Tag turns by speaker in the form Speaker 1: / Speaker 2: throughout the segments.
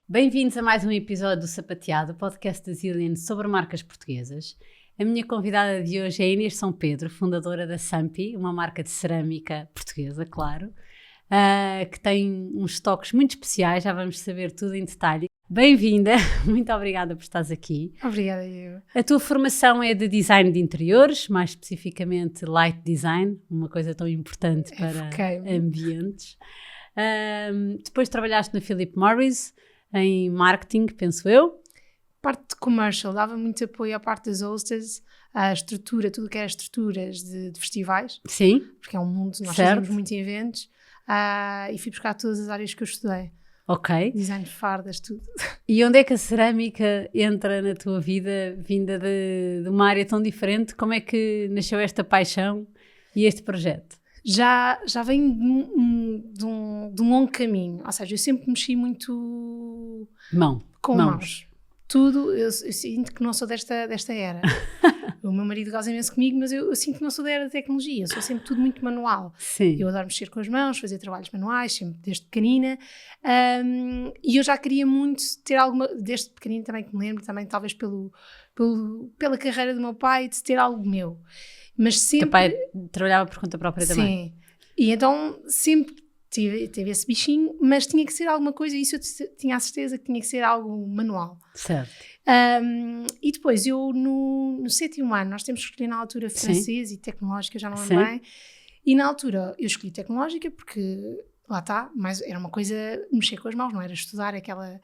Speaker 1: Bem-vindos a mais um episódio do Sapateado, podcast da Zillion sobre marcas portuguesas. A minha convidada de hoje é Inês São Pedro, fundadora da Sampi, uma marca de cerâmica portuguesa, claro, que tem uns toques muito especiais, já vamos saber tudo em detalhe. Bem-vinda, muito obrigada por estares aqui.
Speaker 2: Obrigada, eu.
Speaker 1: A tua formação é de design de interiores, mais especificamente light design, uma coisa tão importante para ambientes. Depois trabalhaste na Philip Morris, em marketing, penso eu.
Speaker 2: Parte de commercial, dava muito apoio à parte das hostess, à estrutura, tudo que era estruturas de festivais.
Speaker 1: Sim.
Speaker 2: Porque é um mundo, nós fazemos muitos eventos, e fui buscar todas as áreas que eu estudei.
Speaker 1: Ok.
Speaker 2: Design de fardas, tudo.
Speaker 1: E onde é que a cerâmica entra na tua vida, vinda de uma área tão diferente? Como é que nasceu esta paixão e este projeto?
Speaker 2: Já vem de um longo caminho, ou seja, eu sempre mexi muito com mãos. Tudo, eu sinto que não sou desta era. O meu marido goza imenso comigo, mas eu sinto que não sou da era da tecnologia, eu sou sempre tudo muito manual.
Speaker 1: Sim.
Speaker 2: Eu adoro mexer com as mãos, fazer trabalhos manuais, sempre desde pequenina, e eu já queria muito ter alguma, desde pequenina também que me lembro, também talvez pela carreira do meu pai, de ter algo meu. Mas sempre...
Speaker 1: Teu pai trabalhava por conta própria também?
Speaker 2: Sim, e então sempre teve esse bichinho, mas tinha que ser alguma coisa, e isso eu tinha a certeza que tinha que ser algo manual.
Speaker 1: Certo.
Speaker 2: E depois eu no sétimo ano, nós temos que escolher na altura francês e tecnológica, já não lembro bem, e na altura eu escolhi tecnológica porque lá está, mas era uma coisa mexer com as mãos, não era estudar aquela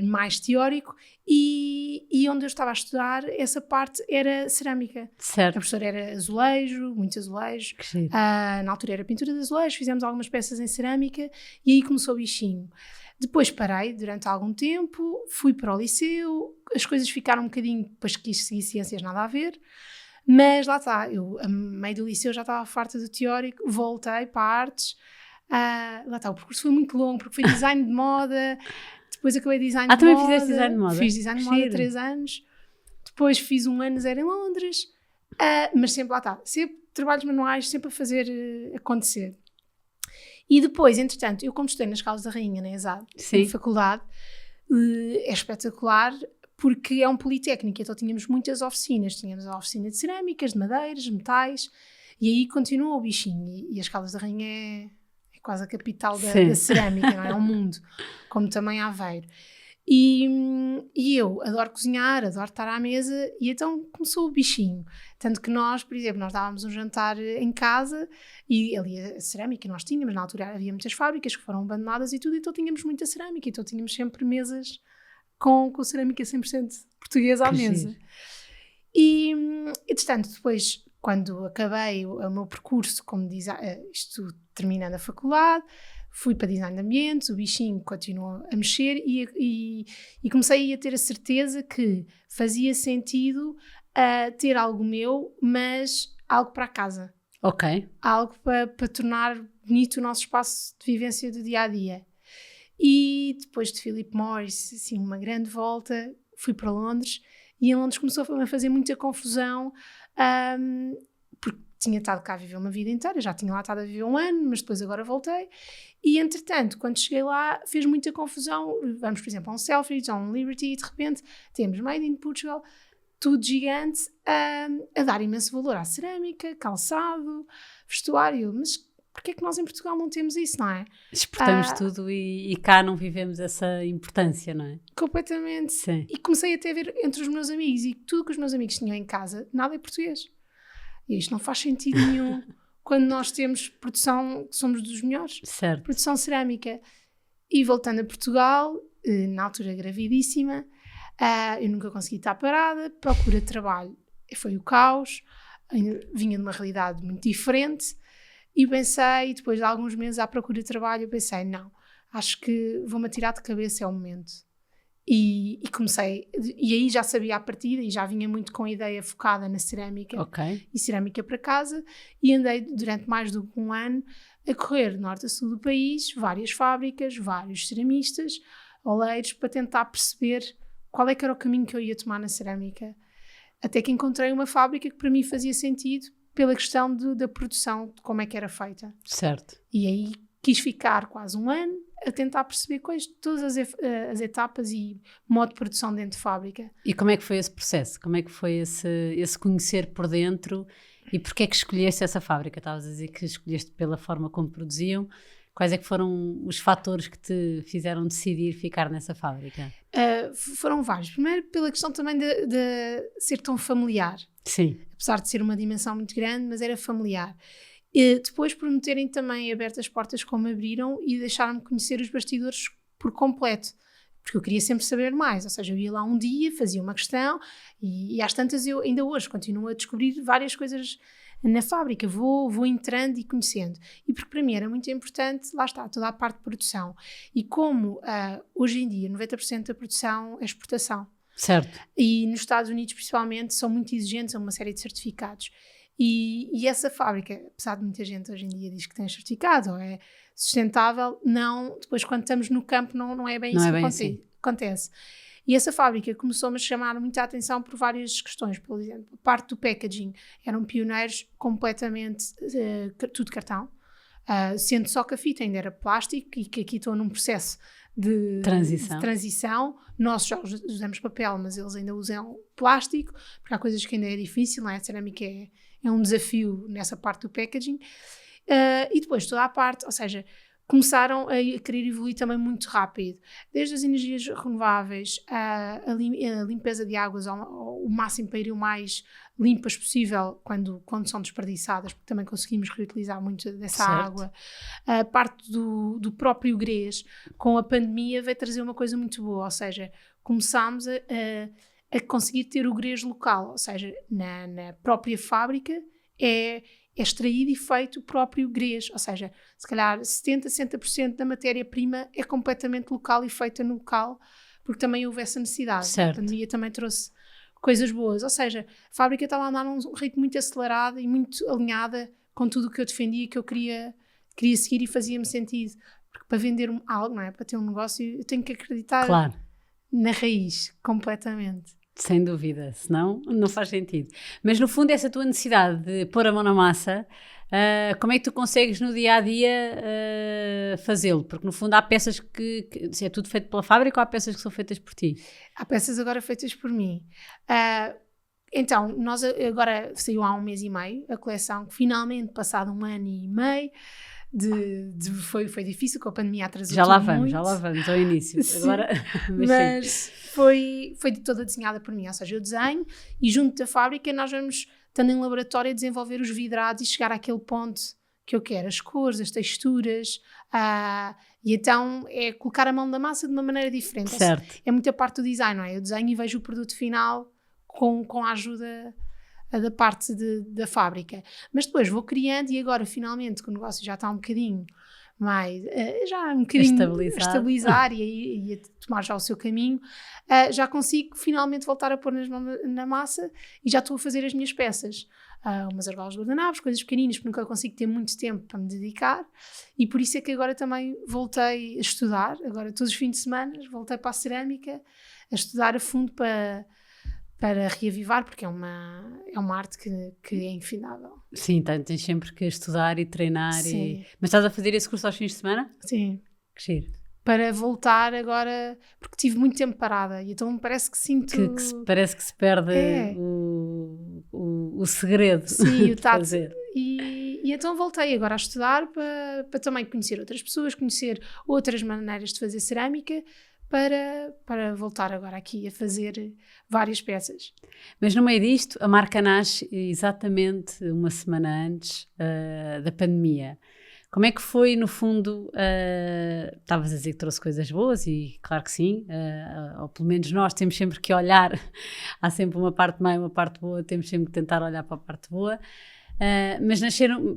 Speaker 2: mais teórico, e onde eu estava a estudar essa parte era cerâmica.
Speaker 1: Certo.
Speaker 2: A professora era azulejo, muito azulejo, na altura era pintura de azulejo, fizemos algumas peças em cerâmica e aí começou o bichinho. Depois parei durante algum tempo, fui para o liceu, as coisas ficaram um bocadinho, depois quis seguir ciências, nada a ver, mas lá está, eu a meio do liceu já estava farta do teórico, voltei para artes, lá está, o percurso foi muito longo, porque foi design de moda, depois acabei design de moda.
Speaker 1: Também fizeste design de moda?
Speaker 2: Fiz design de moda 3 anos, depois fiz 1 ano zero em Londres, mas sempre lá está, sempre trabalhos manuais, sempre a fazer acontecer. E depois, entretanto, eu como estudei nas Caldas da Rainha, na ESAD, na faculdade, é espetacular porque é um politécnico, então tínhamos muitas oficinas, tínhamos a oficina de cerâmicas, de madeiras, metais, e aí continua o bichinho, e as Caldas da Rainha é quase a capital da cerâmica, não é? É um mundo, como também Aveiro. E eu adoro cozinhar, adoro estar à mesa, e então começou o bichinho. Tanto que nós, por exemplo, nós dávamos um jantar em casa, e ali a cerâmica nós tínhamos, na altura havia muitas fábricas que foram abandonadas e tudo, então tínhamos muita cerâmica, então tínhamos sempre mesas com cerâmica 100% portuguesa à mesa. E, entretanto, depois, quando acabei o meu percurso como design, isto terminando a faculdade, fui para design de ambientes, o bichinho continuou a mexer e comecei a ter a certeza que fazia sentido ter algo meu, mas algo para a casa.
Speaker 1: Ok.
Speaker 2: Algo para tornar bonito o nosso espaço de vivência do dia-a-dia. E depois de Philip Morris, assim, uma grande volta, fui para Londres, e em Londres começou a fazer muita confusão, porque tinha estado cá a viver uma vida inteira, já tinha lá estado a viver 1 ano, mas depois agora voltei, e entretanto, quando cheguei lá, fez muita confusão. Vamos, por exemplo, a um Selfridges, a um Liberty, e de repente temos Made in Portugal, tudo gigante, a dar imenso valor à cerâmica, calçado, vestuário, mas porquê é que nós em Portugal não temos isso, não é?
Speaker 1: Exportamos tudo e cá não vivemos essa importância, não é?
Speaker 2: Completamente.
Speaker 1: Sim.
Speaker 2: E comecei até a ver entre os meus amigos, e tudo que os meus amigos tinham em casa, nada é português. E isto não faz sentido nenhum quando nós temos produção, que somos dos melhores.
Speaker 1: Certo.
Speaker 2: Produção cerâmica. E voltando a Portugal, na altura gravidíssima, eu nunca consegui estar parada, procura de trabalho. Foi o caos, vinha de uma realidade muito diferente, e pensei, depois de alguns meses à procura de trabalho, eu pensei, não, acho que vou-me atirar de cabeça, é o momento. E comecei, e aí já sabia a partida, e já vinha muito com a ideia focada na cerâmica, e cerâmica para casa, e andei durante mais do que 1 ano a correr de norte a sul do país, várias fábricas, vários ceramistas, oleiros, para tentar perceber qual é que era o caminho que eu ia tomar na cerâmica. Até que encontrei uma fábrica que para mim fazia sentido, pela questão da produção, de como é que era feita.
Speaker 1: Certo.
Speaker 2: E aí quis ficar quase 1 ano a tentar perceber todas as etapas e modo de produção dentro de fábrica.
Speaker 1: E como é que foi esse processo? Como é que foi esse conhecer por dentro e porquê é que escolheste essa fábrica? Estavas a dizer que escolheste pela forma como produziam. Quais é que foram os fatores que te fizeram decidir ficar nessa fábrica?
Speaker 2: Foram vários. Primeiro, pela questão também de ser tão familiar.
Speaker 1: Sim.
Speaker 2: Apesar de ser uma dimensão muito grande, mas era familiar. E depois, por me terem também aberto as portas como abriram e deixaram-me conhecer os bastidores por completo. Porque eu queria sempre saber mais. Ou seja, eu ia lá um dia, fazia uma questão e às tantas eu ainda hoje continuo a descobrir várias coisas na fábrica, vou entrando e conhecendo. E porque para mim era muito importante, lá está, toda a parte de produção. E como hoje em dia 90% da produção é exportação.
Speaker 1: Certo.
Speaker 2: E nos Estados Unidos principalmente são muito exigentes a uma série de certificados. E essa fábrica, apesar de muita gente hoje em dia diz que tem certificado ou é sustentável, não, depois quando estamos no campo não é bem
Speaker 1: Não
Speaker 2: isso
Speaker 1: é
Speaker 2: que
Speaker 1: bem assim.
Speaker 2: acontece. E essa fábrica começou-me a chamar muita atenção por várias questões. Por exemplo, a parte do packaging. Eram pioneiros completamente tudo cartão. Sendo só que a fita ainda era plástico e que aqui estou num processo de transição. Nós já usamos papel, mas eles ainda usam plástico, porque há coisas que ainda é difícil, não é? A cerâmica é um desafio nessa parte do packaging. E depois toda a parte, ou seja, começaram a querer evoluir também muito rápido. Desde as energias renováveis, a limpeza de águas ao máximo para ir o mais limpas possível quando são desperdiçadas, porque também conseguimos reutilizar muito dessa água. A parte do próprio grés, com a pandemia, veio trazer uma coisa muito boa, ou seja, começámos a conseguir ter o grés local, ou seja, na própria fábrica é extraído e feito o próprio grés, ou seja, se calhar 70% da matéria-prima é completamente local e feita no local, porque também houve essa necessidade.
Speaker 1: Certo.
Speaker 2: A pandemia também trouxe coisas boas, ou seja, a fábrica estava a andar num ritmo muito acelerado e muito alinhada com tudo o que eu defendia, que eu queria seguir e fazia-me sentido, porque para vender algo, não é? Para ter um negócio, eu tenho que acreditar na raiz, completamente.
Speaker 1: Sem dúvida, senão não faz sentido. Mas no fundo essa tua necessidade de pôr a mão na massa, como é que tu consegues no dia-a-dia fazê-lo? Porque no fundo há peças que é tudo feito pela fábrica ou há peças que são feitas por ti?
Speaker 2: Há peças agora feitas por mim. Então, nós agora saiu há 1 mês e meio a coleção, que finalmente, passado 1 ano e meio, foi difícil, com a pandemia atrasou
Speaker 1: já
Speaker 2: muito.
Speaker 1: Já lá vamos ao início. Agora,
Speaker 2: mas foi toda desenhada por mim, ou seja, eu desenho e junto da fábrica nós vamos, estando em laboratório, a desenvolver os vidrados e chegar àquele ponto que eu quero, as cores, as texturas, e então é colocar a mão na massa de uma maneira diferente.
Speaker 1: Certo.
Speaker 2: É muita parte do design, não é? Eu desenho e vejo o produto final com a ajuda da parte da fábrica. Mas depois vou criando e agora finalmente que o negócio já está um bocadinho mais, estabilizar e a tomar já o seu caminho, já consigo finalmente voltar a pôr nas mãos na massa e já estou a fazer as minhas peças. Umas argolas de guardanapos, coisas pequeninas, porque nunca consigo ter muito tempo para me dedicar, e por isso é que agora também voltei a estudar, agora todos os fins de semana voltei para a cerâmica, a estudar a fundo para reavivar, porque é uma arte que é infindável.
Speaker 1: Sim, tens sempre que estudar e treinar.
Speaker 2: Sim.
Speaker 1: Mas estás a fazer esse curso aos fins de semana?
Speaker 2: Sim.
Speaker 1: Que giro.
Speaker 2: Para voltar agora, porque tive muito tempo parada, e então parece que sinto...
Speaker 1: Parece que se perde o segredo.
Speaker 2: Sim, o
Speaker 1: de
Speaker 2: tato.
Speaker 1: fazer.
Speaker 2: E então voltei agora a estudar para também conhecer outras pessoas, conhecer outras maneiras de fazer cerâmica, para voltar agora aqui a fazer várias peças.
Speaker 1: Mas no meio disto, a marca nasce exatamente uma semana antes da pandemia. Como é que foi, no fundo, estavas a dizer que trouxe coisas boas e claro que sim, ou pelo menos nós temos sempre que olhar, há sempre uma parte má e uma parte boa, temos sempre que tentar olhar para a parte boa. Mas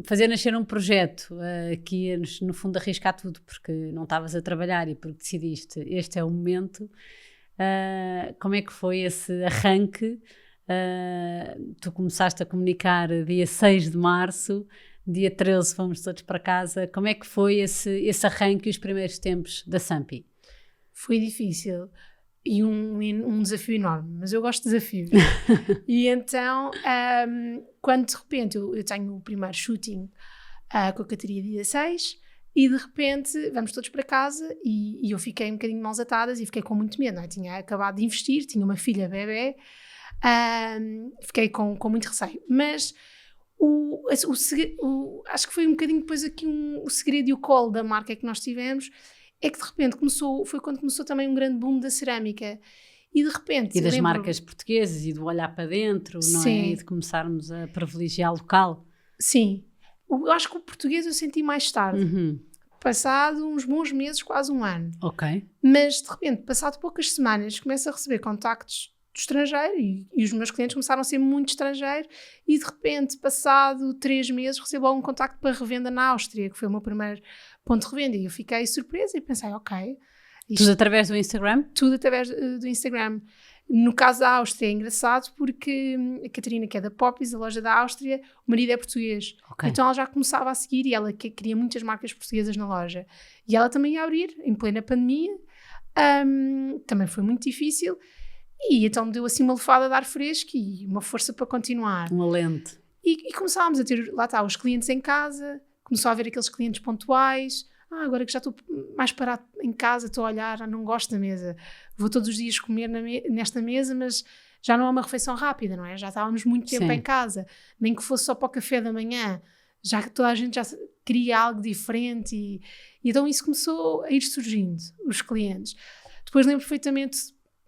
Speaker 1: fazer nascer um projeto que ia, no fundo, arriscar tudo porque não estavas a trabalhar e porque decidiste este é o momento. Como é que foi esse arranque? Tu começaste a comunicar dia 6 de março, dia 13 fomos todos para casa. Como é que foi esse arranque e os primeiros tempos da Sampi?
Speaker 2: Foi difícil e um desafio enorme, mas eu gosto de desafios. E então, quando de repente eu tenho o primeiro shooting com a Catarina dia 6 E de repente vamos todos para casa e eu fiquei um bocadinho de mãos atadas e fiquei com muito medo, não é? Tinha acabado de investir, tinha uma filha bebé, fiquei com muito receio. Mas acho que foi um bocadinho depois aqui o segredo e o call da marca que nós tivemos, é que de repente foi quando começou também um grande boom da cerâmica. E de repente...
Speaker 1: E das marcas portuguesas e do olhar para dentro, não é? E de começarmos a privilegiar local.
Speaker 2: Sim. Eu acho que o português eu senti mais tarde. Passado uns bons meses, quase um ano.
Speaker 1: Ok.
Speaker 2: Mas, de repente, passado poucas semanas, começo a receber contactos do estrangeiro e os meus clientes começaram a ser muito estrangeiros e, de repente, passado 3 meses, recebo algum contacto para revenda na Áustria, que foi o meu primeiro ponto de revenda. E eu fiquei surpresa e pensei, ok...
Speaker 1: Tudo através do Instagram?
Speaker 2: Tudo através do Instagram. No caso da Áustria é engraçado porque a Catarina, que é da Poppies, a loja da Áustria, o marido é português. Okay. Então ela já começava a seguir e ela queria muitas marcas portuguesas na loja. E ela também ia abrir em plena pandemia. Também foi muito difícil. E então me deu assim uma lefada de ar fresco e uma força para continuar.
Speaker 1: Um alento.
Speaker 2: E começávamos a ter, lá está, os clientes em casa, começou a haver aqueles clientes pontuais. Agora que já estou mais parado em casa, estou a olhar, não gosto da mesa. Vou todos os dias comer nesta mesa, mas já não é uma refeição rápida, não é? Já estávamos muito tempo em casa. Nem que fosse só para o café da manhã. Já que toda a gente já queria algo diferente. E então isso começou a ir surgindo, os clientes. Depois lembro perfeitamente,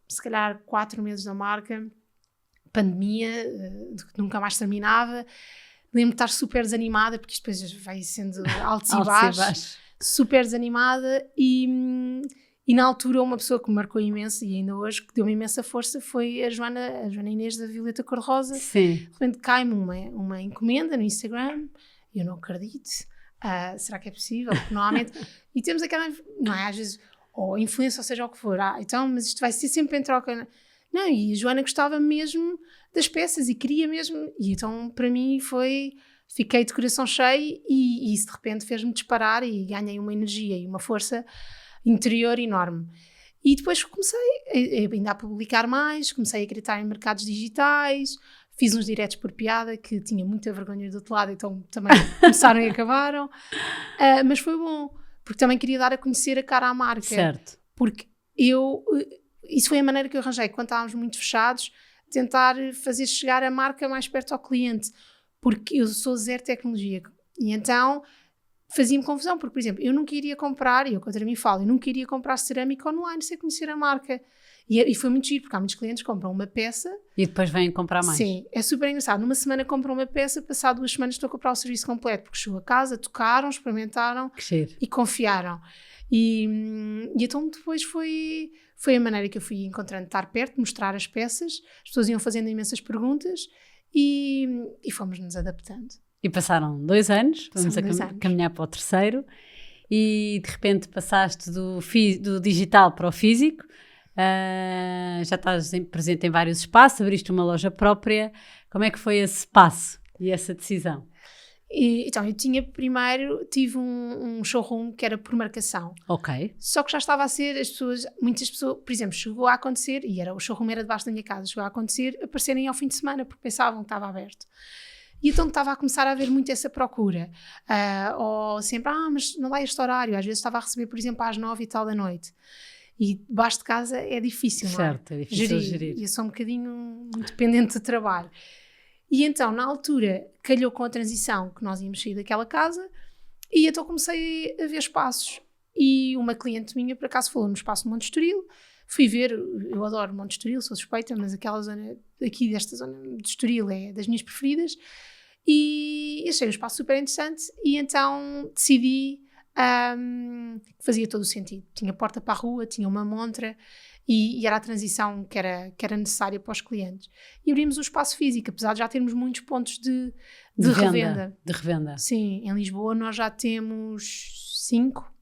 Speaker 2: se calhar 4 meses da marca, pandemia, que nunca mais terminava. Lembro de estar super desanimada, porque isto depois vai sendo altos e baixos. Super desanimada e na altura uma pessoa que me marcou imenso e ainda hoje que deu-me imensa força foi a Joana Inês da Violeta Cor-de-Rosa.
Speaker 1: Sim.
Speaker 2: De repente cai-me uma encomenda no Instagram e eu não acredito. Será que é possível? Porque normalmente... e temos aquela... Não é? Às vezes... Ou influência, ou seja o que for. Então, mas isto vai ser sempre em troca... Não, e a Joana gostava mesmo das peças e queria mesmo... E então, para mim, foi... Fiquei de coração cheio e isso de repente fez-me disparar e ganhei uma energia e uma força interior enorme. E depois comecei ainda a publicar mais, comecei a acreditar em mercados digitais, fiz uns diretos por piada que tinha muita vergonha do outro lado, então também começaram e acabaram. Mas foi bom, porque também queria dar a conhecer a cara à marca.
Speaker 1: Certo.
Speaker 2: Porque isso foi a maneira que eu arranjei, quando estávamos muito fechados, tentar fazer chegar a marca mais perto ao cliente. Porque eu sou zero tecnologia e então fazia-me confusão, porque, por exemplo, eu nunca iria comprar, e eu contra mim falo, eu nunca iria comprar cerâmica online sem conhecer a marca. E foi muito giro, porque há muitos clientes que compram uma peça...
Speaker 1: E depois vêm comprar mais.
Speaker 2: Sim, é super engraçado. Numa semana compram uma peça, passado 2 semanas estou a comprar o serviço completo, porque chegou a casa, tocaram, experimentaram e confiaram. E então depois foi a maneira que eu fui encontrando estar perto, mostrar as peças, as pessoas iam fazendo imensas perguntas e fomos-nos adaptando.
Speaker 1: E passaram 2 anos, vamos caminhar para o 3º, e de repente passaste do digital para o físico, já estás presente em vários espaços, abriste uma loja própria. Como é que foi esse passo e essa decisão?
Speaker 2: Então, eu tive um showroom que era por marcação.
Speaker 1: Ok.
Speaker 2: Só que já estava a ser, muitas pessoas, por exemplo, chegou a acontecer, o showroom era debaixo da minha casa, chegou a acontecer, aparecerem ao fim de semana, porque pensavam que estava aberto. E então estava a começar a haver muito essa procura. Ou sempre, mas não dá este horário. Às vezes estava a receber, por exemplo, às 9 e tal da noite. E debaixo de casa é difícil,
Speaker 1: certo,
Speaker 2: não é?
Speaker 1: É difícil gerir.
Speaker 2: E eu sou um bocadinho muito dependente de trabalho. E então, na altura, calhou com a transição que nós íamos sair daquela casa e então comecei a ver espaços. E uma cliente minha, por acaso, falou no espaço de Monte Estoril. Fui ver, eu adoro Monte Estoril, sou suspeita, mas aquela zona aqui, desta zona de Estoril, é das minhas preferidas. E achei um espaço super interessante e então decidi que fazia todo o sentido. Tinha porta para a rua, tinha uma montra e era a transição que era necessária para os clientes. E abrimos o espaço físico, apesar de já termos muitos pontos de revenda.
Speaker 1: De revenda.
Speaker 2: Sim, em Lisboa nós já temos 5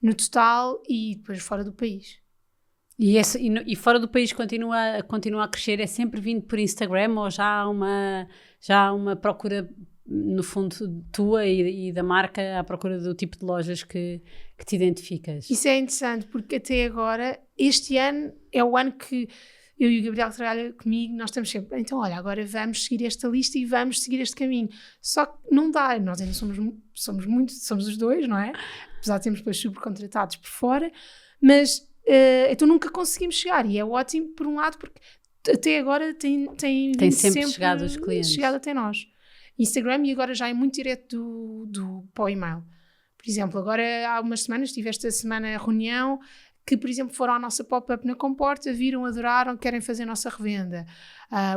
Speaker 2: no total e depois fora do país.
Speaker 1: E fora do país continua a crescer? É sempre vindo por Instagram ou já há uma procura, no fundo, tua e da marca à procura do tipo de lojas que te identificas?
Speaker 2: Isso é interessante porque até agora, este ano é o ano que eu e o Gabriel que trabalha comigo, nós estamos sempre, então olha, agora vamos seguir esta lista e vamos seguir este caminho. Só que não dá, nós ainda somos os dois, não é? Apesar de termos depois subcontratados por fora, mas então nunca conseguimos chegar, e é ótimo por um lado, porque até agora tem
Speaker 1: sempre chegado os clientes.
Speaker 2: Chegado até nós. Instagram, e agora já é muito direto para o e-mail. Por exemplo, agora há umas semanas, tive esta semana a reunião, que, por exemplo, foram à nossa pop-up na Comporta, viram, adoraram, querem fazer a nossa revenda.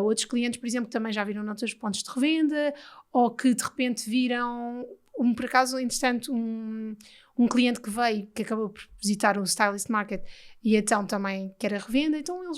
Speaker 2: Outros clientes, por exemplo, que também já viram noutros pontos de revenda, ou que de repente viram, por acaso, interessante, um cliente que veio, que acabou por visitar o Stylist Market e então também quer a revenda, então eles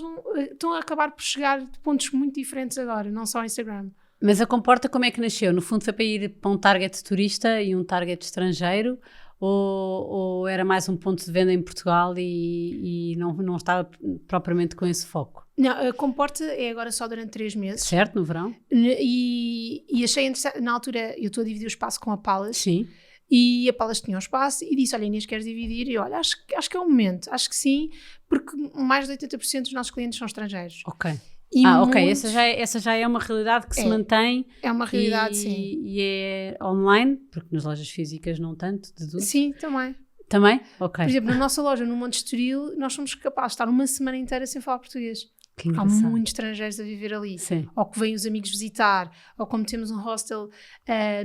Speaker 2: estão a acabar por chegar de pontos muito diferentes agora, não só o Instagram.
Speaker 1: Mas a Comporta como é que nasceu? No fundo foi para ir para um target turista e um target estrangeiro? Ou era mais um ponto de venda em Portugal e não estava propriamente com esse foco?
Speaker 2: Não, a Comporta é agora só durante 3 meses.
Speaker 1: Certo, no verão.
Speaker 2: E achei interessante, na altura eu estou a dividir o espaço com a Palace.
Speaker 1: Sim.
Speaker 2: E a Palace tinha um espaço e disse, olha Inês, queres dividir? E eu, olha, acho que é o momento, acho que sim, porque mais de 80% dos nossos clientes são estrangeiros.
Speaker 1: Ok.
Speaker 2: Muitos,
Speaker 1: ok, essa já é uma realidade que se mantém.
Speaker 2: É uma realidade, sim.
Speaker 1: E é online, porque nas lojas físicas não tanto, deduzo.
Speaker 2: Sim, também.
Speaker 1: Também? Ok.
Speaker 2: Por exemplo, na nossa loja, no Monte Estoril, nós somos capazes de estar uma semana inteira sem falar português.
Speaker 1: Que
Speaker 2: há muitos estrangeiros a viver ali.
Speaker 1: Sim.
Speaker 2: Ou que vêm os amigos visitar, ou como temos um hostel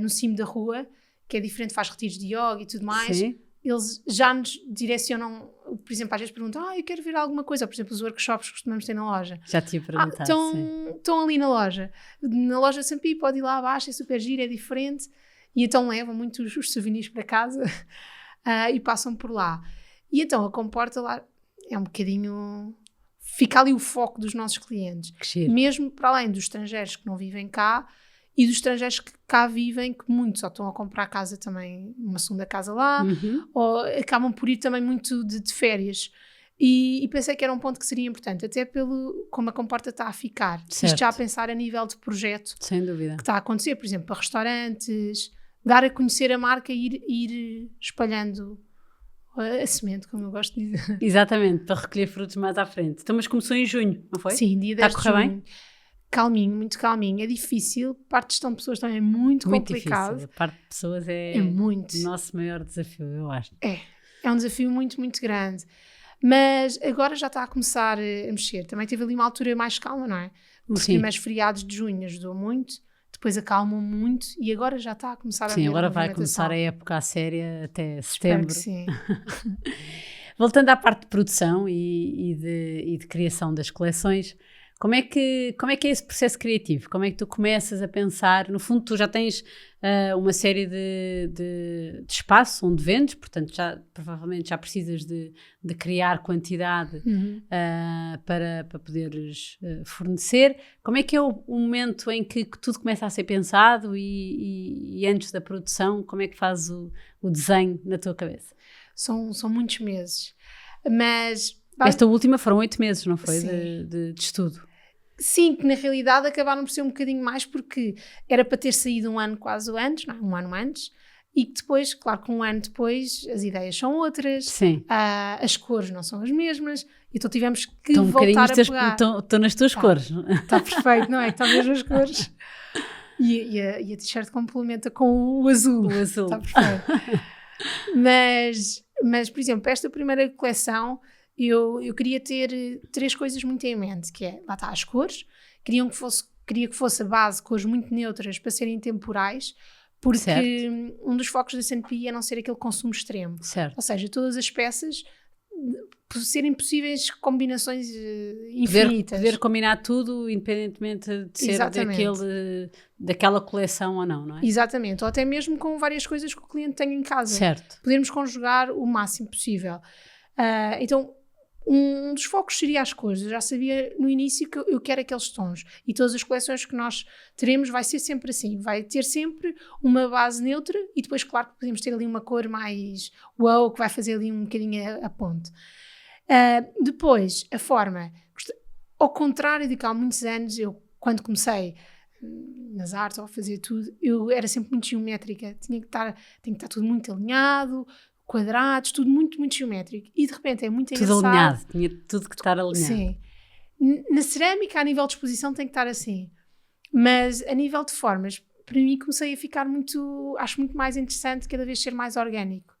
Speaker 2: no cimo da rua, que é diferente, faz retiros de yoga e tudo mais.
Speaker 1: Sim.
Speaker 2: Eles já nos direcionam, por exemplo, às vezes perguntam, eu quero ver alguma coisa, ou, por exemplo, os workshops que costumamos ter na loja.
Speaker 1: Já te ia perguntar,
Speaker 2: estão ali na loja. Na loja Sampi pode ir lá abaixo, é super giro, é diferente. E então levam muitos os souvenirs para casa e passam por lá. E então a Comporta lá é um bocadinho... Fica ali o foco dos nossos clientes. Mesmo para além dos estrangeiros que não vivem cá, e dos estrangeiros que cá vivem, que muitos só estão a comprar casa também, uma segunda casa lá, ou acabam por ir também muito de férias. E pensei que era um ponto que seria importante, até pelo como a Comporta está a ficar.
Speaker 1: Certo.
Speaker 2: Isto já a pensar a nível de projeto.
Speaker 1: Sem dúvida.
Speaker 2: Que está a acontecer, por exemplo, para restaurantes, dar a conhecer a marca e ir espalhando a semente, como eu gosto de dizer.
Speaker 1: Exatamente, para recolher frutos mais à frente. Então, mas começou em junho, não foi?
Speaker 2: Sim, dia 10 de junho. Bem? Calminho, muito calminho. É difícil, parte de gestão de pessoas também é muito complicado.
Speaker 1: Difícil. A parte de pessoas é
Speaker 2: muito.
Speaker 1: O nosso maior desafio, eu acho.
Speaker 2: É um desafio muito, muito grande. Mas agora já está a começar a mexer. Também teve ali uma altura mais calma, não é? Os primeiros feriados de junho ajudou muito, depois acalmam muito e agora já está a começar a haver
Speaker 1: agora vai começar a época a séria até setembro.
Speaker 2: Espero que sim.
Speaker 1: Voltando à parte de produção e de criação das coleções, como é que é esse processo criativo? Como é que tu começas a pensar? No fundo, tu já tens uma série de espaço onde vendes, portanto, provavelmente já precisas de criar quantidade para poderes fornecer. Como é que é o momento em que tudo começa a ser pensado e antes da produção, como é que fazes o desenho na tua cabeça?
Speaker 2: São muitos meses, mas...
Speaker 1: Esta última foram 8 meses, não foi? De estudo.
Speaker 2: Sim, que na realidade acabaram por ser um bocadinho mais porque era para ter saído um ano quase antes, não, um ano antes, e que depois, claro que um ano depois as ideias são outras, as cores não são as mesmas, então tivemos que voltar a pegar.
Speaker 1: Estão nas tuas cores.
Speaker 2: Está perfeito, não é? Estão as mesmas cores. E a t-shirt complementa com o azul.
Speaker 1: O azul.
Speaker 2: Está perfeito. Mas, por exemplo, esta primeira coleção... Eu queria ter 3 coisas muito em mente, que é, lá está, as cores, queria que fosse a base, cores muito neutras para serem temporais, porque um dos focos da S&P é não ser aquele consumo extremo.
Speaker 1: Certo.
Speaker 2: Ou seja, todas as peças serem possíveis combinações infinitas.
Speaker 1: Poder combinar tudo, independentemente de ser daquela coleção ou não é?
Speaker 2: Exatamente, ou até mesmo com várias coisas que o cliente tem em casa.
Speaker 1: Certo.
Speaker 2: Podermos conjugar o máximo possível. Então, um dos focos seria as cores. Eu já sabia no início que eu quero aqueles tons e todas as coleções que nós teremos vai ser sempre assim, vai ter sempre uma base neutra e depois, claro, que podemos ter ali uma cor mais wow, que vai fazer ali um bocadinho a ponte. Depois, a forma, ao contrário de que há muitos anos, eu quando comecei nas artes ou a fazer tudo, eu era sempre muito geométrica, tinha que estar tudo muito alinhado, quadrados, tudo muito, muito geométrico. E de repente é muito engraçado.
Speaker 1: Tudo alinhado, tinha tudo que estar alinhado.
Speaker 2: Sim. Na cerâmica, a nível de exposição, tem que estar assim. Mas a nível de formas, para mim comecei a ficar acho muito mais interessante cada vez ser mais orgânico.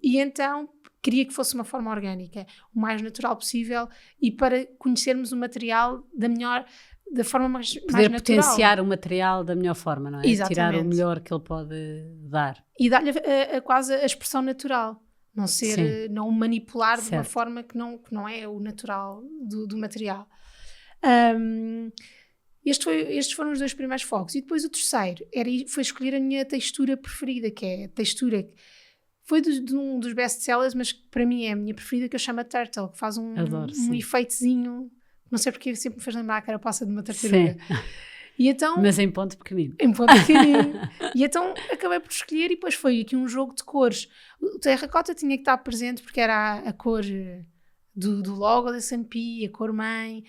Speaker 2: E então queria que fosse uma forma orgânica, o mais natural possível, e para conhecermos o material da forma mais
Speaker 1: poder
Speaker 2: natural.
Speaker 1: potenciar o material da melhor forma, não é?
Speaker 2: Exatamente.
Speaker 1: Tirar o melhor que ele pode dar.
Speaker 2: E dar-lhe quase a expressão natural. Não manipular de uma forma que não é o natural do material. Estes foram os 2 primeiros focos. E depois o terceiro foi escolher a minha textura preferida, que é a textura que foi de um dos best-sellers, mas que para mim é a minha preferida, que eu chamo a Turtle, que faz um efeitozinho. Não sei porque sempre me fez lembrar a carapaça de uma tartaruga. E então,
Speaker 1: mas em ponto pequenino.
Speaker 2: Em ponto pequenino. E então acabei por escolher, e depois foi aqui um jogo de cores. O terracota tinha que estar presente porque era a cor do logo da S&P, a cor mãe,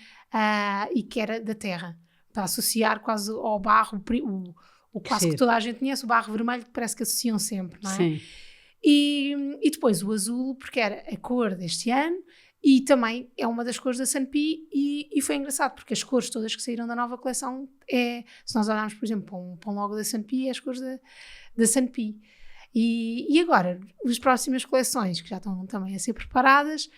Speaker 2: e que era da terra. Para associar quase ao barro, o quase que toda a gente conhece, o barro vermelho, que parece que associam sempre, não é?
Speaker 1: Sim.
Speaker 2: E depois o azul, porque era a cor deste ano, e também é uma das cores da S&P, e foi engraçado, porque as cores todas que saíram da nova coleção, se nós olharmos, por exemplo, para um logo da S&P, é as cores da S&P. E agora, as próximas coleções, que já estão também a ser preparadas,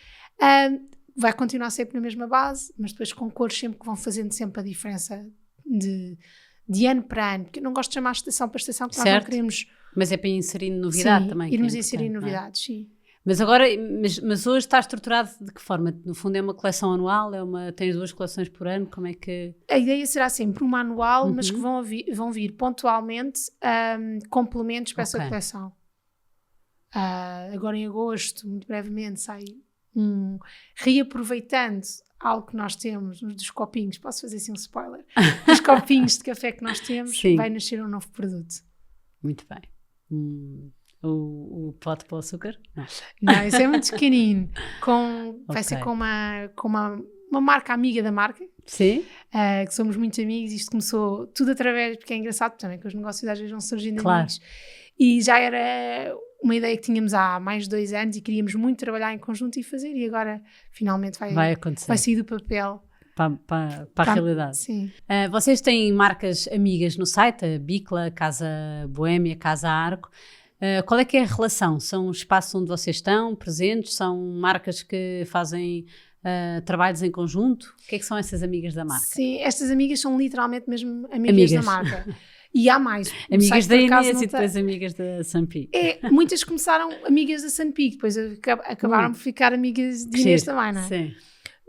Speaker 2: vai continuar sempre na mesma base, mas depois com cores sempre que vão fazendo sempre a diferença de ano para ano, porque eu não gosto de chamar estação para estação, que nós não queremos...
Speaker 1: Mas é para ir inserindo novidade também.
Speaker 2: Irmos inserindo novidades, sim.
Speaker 1: Mas agora, mas hoje está estruturado de que forma? No fundo é uma coleção anual? Tens 2 coleções por ano? Como é que...
Speaker 2: A ideia será sempre uma anual, mas que vão vir pontualmente complementos para essa coleção. Agora em agosto, muito brevemente, sai reaproveitando algo que nós temos dos copinhos, posso fazer assim um spoiler, dos copinhos de café que nós temos, vai nascer um novo produto.
Speaker 1: Muito bem. O pote para o açúcar?
Speaker 2: Não, isso é muito pequenino. Vai ser com uma marca amiga da marca.
Speaker 1: Sim.
Speaker 2: Que somos muito amigos. Isto começou tudo através, porque é engraçado também, que os negócios às vezes vão surgindo amigos. E já era uma ideia que tínhamos há mais de 2 anos e queríamos muito trabalhar em conjunto e fazer, e agora finalmente vai acontecer. Vai sair do papel.
Speaker 1: Para a realidade.
Speaker 2: Sim.
Speaker 1: Vocês têm marcas amigas no site, a Bicla, Casa Boémia, Casa Arco. Qual é que é a relação? São espaços onde vocês estão presentes? São marcas que fazem trabalhos em conjunto? O que é que são essas amigas da marca?
Speaker 2: Sim, estas amigas são literalmente mesmo amigas. Da marca. E há mais.
Speaker 1: Amigas da Inês e depois amigas da S&P.
Speaker 2: Muitas começaram amigas da S&P, depois acabaram por ficar amigas de Inês também, não é?
Speaker 1: Sim.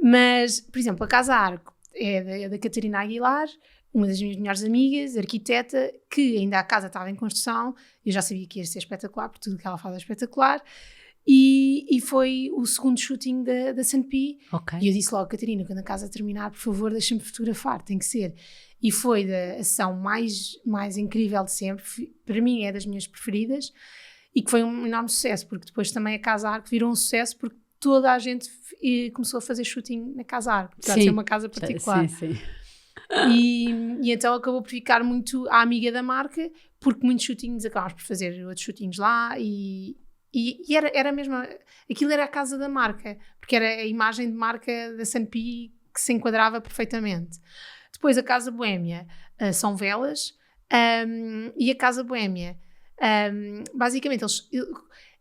Speaker 2: Mas, por exemplo, a Casa Arco é da Catarina Aguilar, uma das minhas melhores amigas, arquiteta, que ainda a casa estava em construção. Eu já sabia que ia ser espetacular, porque tudo o que ela faz é espetacular. E foi o segundo shooting da S&P. E eu disse logo, Catarina, quando a casa terminar, por favor, deixa-me fotografar, tem que ser. E foi da ação mais incrível de sempre. Para mim é das minhas preferidas. E que foi um enorme sucesso, porque depois também a Casa Arco virou um sucesso, porque toda a gente começou a fazer shooting na Casa Arco, apesar de ser uma casa particular.
Speaker 1: Sim.
Speaker 2: E então acabou por ficar muito a amiga da marca, porque muitos shootings acabámos por fazer outros shootings lá, e era mesmo, aquilo era a casa da marca, porque era a imagem de marca da S&P que se enquadrava perfeitamente. Depois a Casa Boémia são velas, e a Casa Boémia, basicamente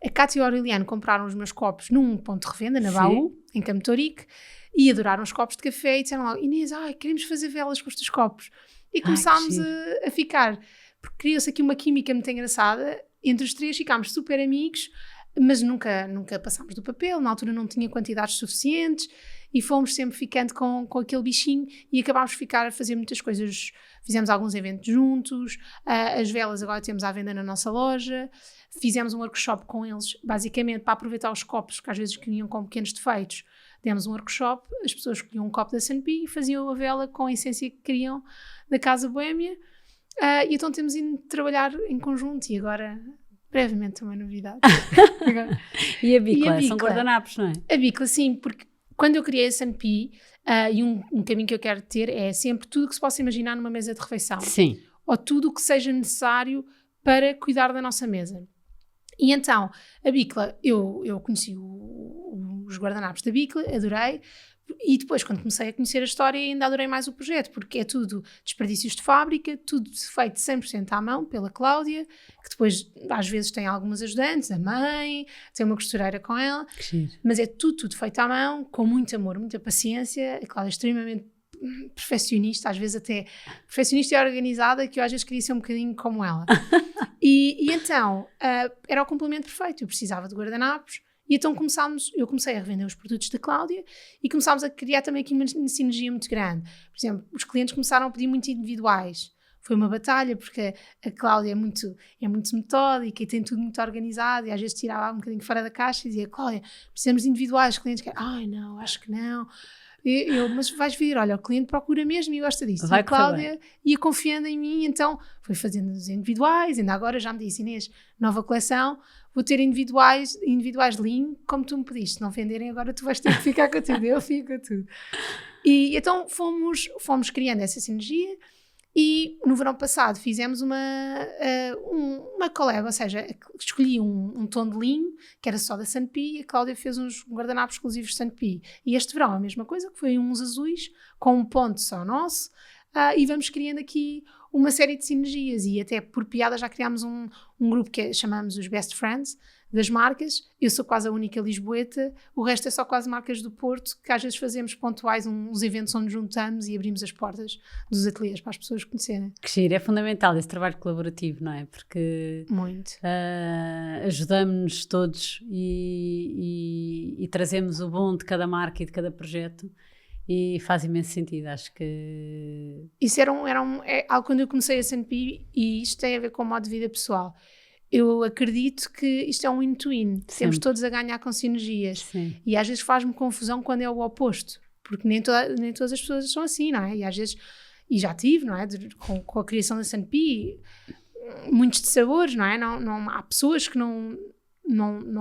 Speaker 2: a Cátia e o Aureliano compraram os meus copos num ponto de revenda, na Baú, em Campo Torique, e adoraram os copos de café e disseram logo, Inês, queremos fazer velas com os teus copos. E começámos a ficar, porque criou-se aqui uma química muito engraçada, entre os 3 ficámos super amigos, mas nunca passámos do papel, na altura não tinha quantidades suficientes, e fomos sempre ficando com aquele bichinho, e acabámos de ficar a fazer muitas coisas. Fizemos alguns eventos juntos, as velas agora temos à venda na nossa loja, fizemos um workshop com eles, basicamente para aproveitar os copos, que às vezes queriam com pequenos defeitos. Demos um workshop, as pessoas escolhiam um copo da S&P e faziam a vela com a essência que queriam da Casa Boémia, e então temos ido trabalhar em conjunto, e agora brevemente uma novidade.
Speaker 1: E a Bicla, são guardanapos, não é?
Speaker 2: A Bicla, sim, porque quando eu criei a S&P, e um caminho que eu quero ter é sempre tudo o que se possa imaginar numa mesa de refeição.
Speaker 1: Sim.
Speaker 2: Ou tudo o que seja necessário para cuidar da nossa mesa. E então, a Bicla, eu conheci o os guardanapos da Bicla, adorei. E depois, quando comecei a conhecer a história, ainda adorei mais o projeto, porque é tudo desperdícios de fábrica, tudo feito 100% à mão pela Cláudia, que depois às vezes tem algumas ajudantes, a mãe, tem uma costureira com ela, mas é tudo feito à mão, com muito amor, muita paciência. A Cláudia é extremamente perfeccionista, às vezes até perfeccionista e organizada, que eu às vezes queria ser um bocadinho como ela. E então, era o complemento perfeito. Eu precisava de guardanapos, e então eu comecei a revender os produtos da Cláudia e começámos a criar também aqui uma sinergia muito grande. Por exemplo, os clientes começaram a pedir muito individuais. Foi uma batalha, porque a Cláudia é muito metódica e tem tudo muito organizado, e às vezes tirava um bocadinho fora da caixa e dizia: Cláudia, precisamos de individuais. Os clientes querem: ai não, acho que não. Mas vais ver, olha, o cliente procura mesmo e gosta disso.
Speaker 1: Vai,
Speaker 2: e a Cláudia ia confiando em mim, então foi fazendo os individuais. Ainda agora já me disse: Inês, nova coleção, vou ter individuais linho, como tu me pediste. Se não venderem agora, tu vais ter que ficar com tudo. Eu fico com tudo. E então fomos criando essa sinergia. E no verão passado fizemos uma collab, ou seja, escolhi um tom de linho que era só da Sanpi, e a Cláudia fez uns guardanapos exclusivos de Sanpi. E este verão a mesma coisa, que foi uns azuis com um ponto só nosso, e vamos criando aqui uma série de sinergias, e até por piada já criámos um grupo que chamamos os Best Friends das marcas. Eu sou quase a única lisboeta, o resto é só quase marcas do Porto, que às vezes fazemos pontuais uns eventos onde juntamos e abrimos as portas dos ateliês para as pessoas conhecerem.
Speaker 1: Que giro, é fundamental esse trabalho colaborativo, não é? Porque
Speaker 2: muito
Speaker 1: ajudamos-nos todos e trazemos o bom de cada marca e de cada projeto, e faz imenso sentido. Acho que
Speaker 2: isso é algo quando eu comecei a Sanpi, e isto tem a ver com o modo de vida pessoal. Eu acredito que isto é um win-to-win. Temos todos a ganhar com sinergias.
Speaker 1: Sim.
Speaker 2: E às vezes faz-me confusão quando é o oposto, porque nem todas as pessoas são assim, não é? E às vezes, e já tive, não é? Com a criação da Sanpi, muitos dissabores, não é? Não, há pessoas que não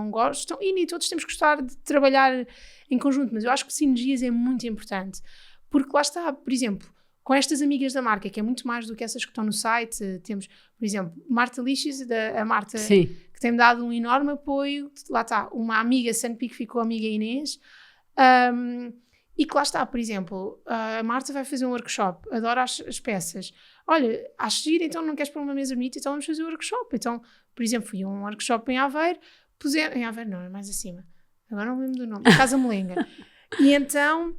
Speaker 2: gostam, e nem todos temos que gostar de trabalhar em conjunto, mas eu acho que sinergias é muito importante, porque lá está, por exemplo, com estas amigas da marca, que é muito mais do que essas que estão no site. Temos, por exemplo, Marta Lixis, a Marta,
Speaker 1: sim,
Speaker 2: que tem-me dado um enorme apoio. Lá está, uma amiga Sanpi que ficou amiga Inês, e que lá está, por exemplo, a Marta vai fazer um workshop, adora as peças. Olha, acho giro, então não queres pôr uma mesa bonita, então vamos fazer um workshop. Então, por exemplo, fui a um workshop em Aveiro, em Aveiro não, é mais acima, agora não me lembro do nome, Casa Molenga. E então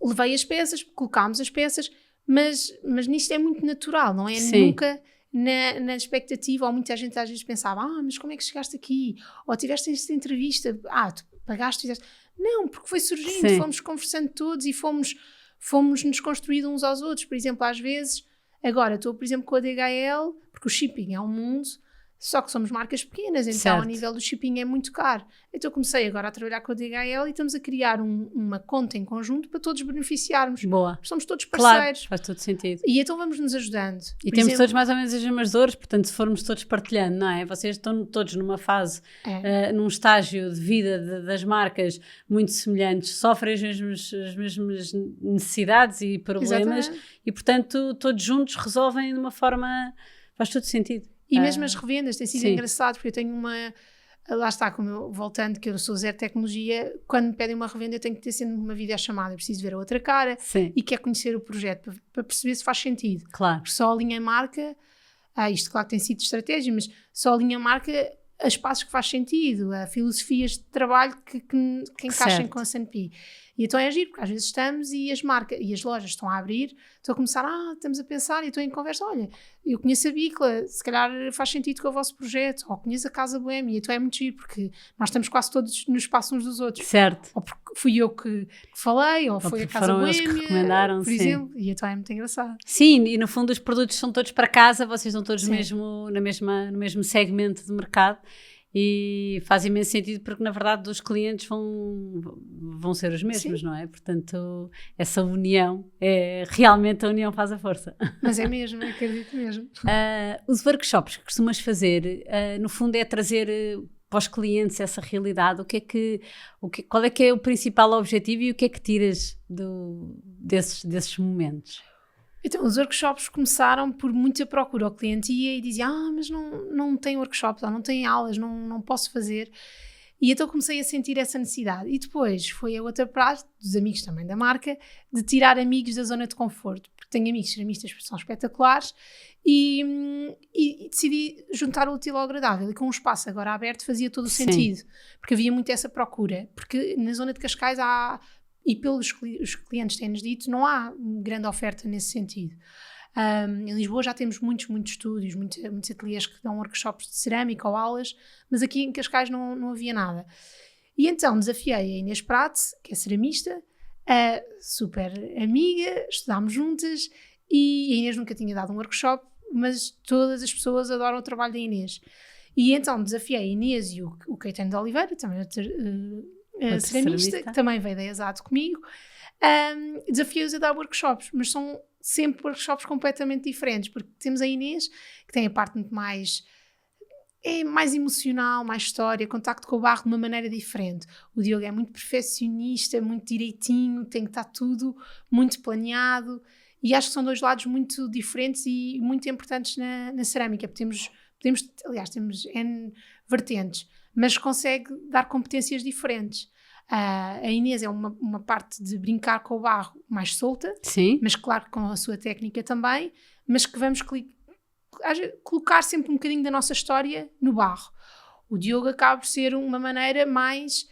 Speaker 2: levei as peças, colocámos as peças, mas nisto é muito natural, não é?
Speaker 1: Sim.
Speaker 2: Nunca na expectativa, ou muita gente às vezes pensava: mas como é que chegaste aqui? Ou tiveste esta entrevista, tu pagaste, fizeste. Não, porque foi surgindo,
Speaker 1: sim,
Speaker 2: fomos conversando todos e fomos nos construindo uns aos outros. Por exemplo, às vezes, agora estou, por exemplo, com a DHL, porque o shipping é um mundo, só que somos marcas pequenas, então
Speaker 1: certo,
Speaker 2: a nível do shipping é muito caro. Então comecei agora a trabalhar com a DHL e estamos a criar uma conta em conjunto para todos beneficiarmos.
Speaker 1: boa.
Speaker 2: Somos todos parceiros.
Speaker 1: Claro, faz todo sentido.
Speaker 2: E então vamos nos ajudando.
Speaker 1: E temos todos mais ou menos as mesmas dores, portanto, se formos todos partilhando, não é? Vocês estão todos numa fase, num estágio de vida das marcas muito semelhantes, sofrem as mesmas necessidades e problemas.
Speaker 2: Exatamente.
Speaker 1: E, portanto, todos juntos resolvem de uma forma. Faz todo sentido.
Speaker 2: E mesmo as revendas, tem sido
Speaker 1: sim,
Speaker 2: engraçado, porque eu tenho lá está, voltando, que eu sou zero tecnologia, quando me pedem uma revenda eu tenho que ter sempre uma videochamada, eu preciso ver a outra cara,
Speaker 1: sim,
Speaker 2: e quer conhecer o projeto para perceber se faz sentido.
Speaker 1: claro.
Speaker 2: Porque só a linha marca, isto claro que tem sido de estratégia, mas só a linha marca, as passos que faz sentido, a filosofias de trabalho que encaixem
Speaker 1: certo,
Speaker 2: com a Sanpi. E então é giro, porque às vezes estamos e as marcas e as lojas estão a abrir, estão a começar, estamos a pensar, e estou em conversa: olha, eu conheço a Bicla, se calhar faz sentido com o vosso projeto, ou conheço a Casa Boêmia, então é muito giro, porque nós estamos quase todos no espaço uns dos outros.
Speaker 1: certo.
Speaker 2: Ou porque fui eu que falei, ou foi a Casa Boêmia,
Speaker 1: que recomendaram,
Speaker 2: por exemplo, e então é muito engraçado.
Speaker 1: Sim, e no fundo os produtos são todos para casa, vocês estão todos
Speaker 2: Sim,
Speaker 1: no mesmo segmento de mercado, e faz imenso sentido, porque na verdade os clientes vão ser os mesmos,
Speaker 2: sim,
Speaker 1: não é? Portanto, essa união, realmente a união faz a força.
Speaker 2: mas é mesmo, acredito mesmo.
Speaker 1: Os workshops que costumas fazer, no fundo é trazer para os clientes essa realidade. Qual é que é o principal objetivo e o que é que tiras desses momentos?
Speaker 2: Então, os workshops começaram por muita procura. O cliente ia e dizia: mas não tem workshop, não tem aulas, não posso fazer. E então comecei a sentir essa necessidade. E depois foi a outra parte, dos amigos também da marca, de tirar amigos da zona de conforto. Porque tenho amigos ceramistas que são espetaculares e decidi juntar o útil ao agradável. E com um espaço agora aberto fazia todo o sentido. Porque havia muito essa procura. Porque na zona de Cascais e pelos os clientes têm-nos dito, não há grande oferta nesse sentido. Em Lisboa já temos muitos estúdios, muitos ateliês que dão workshops de cerâmica ou aulas, mas aqui em Cascais não havia nada. E então desafiei a Inês Prate, que é ceramista, super amiga, estudámos juntas e a Inês nunca tinha dado um workshop, mas todas as pessoas adoram o trabalho da Inês. E então desafiei a Inês e o Caetano de Oliveira, também ceramista, que também veio da Exato comigo, desafiei-os a dar workshops, mas são sempre workshops completamente diferentes, porque temos a Inês, que tem a parte muito mais emocional, mais história, contacto com o barro de uma maneira diferente. O Diogo é muito perfeccionista, muito direitinho, tem que estar tudo muito planeado, e acho que são dois lados muito diferentes e muito importantes na cerâmica. Aliás, temos N vertentes, mas consegue dar competências diferentes. A Inês é uma parte de brincar com o barro mais solta,
Speaker 1: sim,
Speaker 2: mas claro com a sua técnica também, mas que vamos colocar sempre um bocadinho da nossa história no barro. O Diogo acaba por ser uma maneira mais,